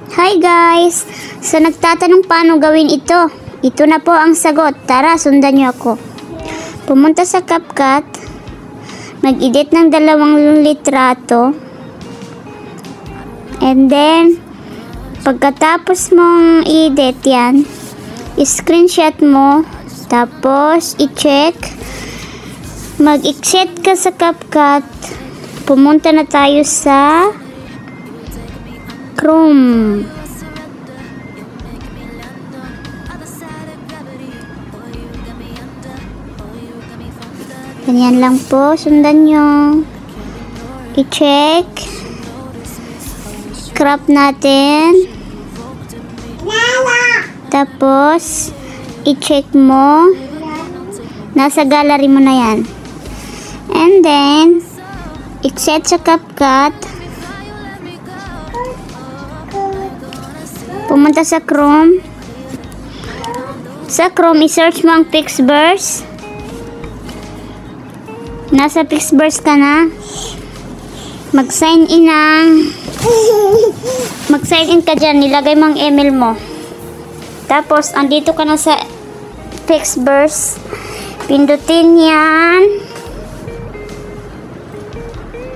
Hi guys! So nagtatanong paano gawin ito. Ito na po ang sagot. Tara, sundan niyo ako. Pumunta sa CapCut. Mag-edit ng 2 litrato. And then, pagkatapos mong i-edit yan, i-screenshot mo. Tapos, i-check. Mag-exit ka sa CapCut. Pumunta na tayo sa Chrome. Ganyan lang po. Sundan nyo. I-check. Crop natin. Tapos, i-check mo. Nasa gallery mo na yan. And then, i-set sa CapCut. Pumunta sa Chrome. Sa Chrome, i-search mo ang Pixverse. Nasa Pixverse ka na. Mag-sign in ka dyan. Nilagay mo ang email mo. Tapos, andito ka na sa Pixverse. Pindutin yan.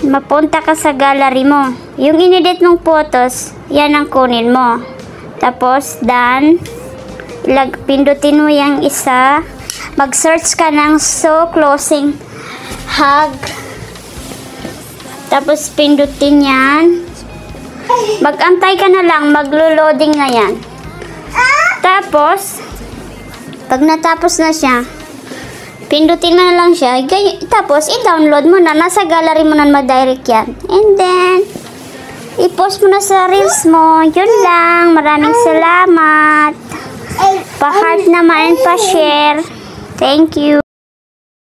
Mapunta ka sa gallery mo. Yung inedit mong photos, yan ang kunin mo. Tapos, done. Pindutin mo yung isa. Mag-search ka ng So Closing Hug. Tapos, pindutin yan. Mag-antay ka na lang. Maglo-loading na yan. Tapos, pag natapos na siya, pindutin mo na lang siya. Tapos, i-download mo na. Nasa gallery mo na mag-direct yan. And then, i-post mo na sa reels mo. Yun lang. Maraming salamat. Pa-heart naman and pa-share. Thank you.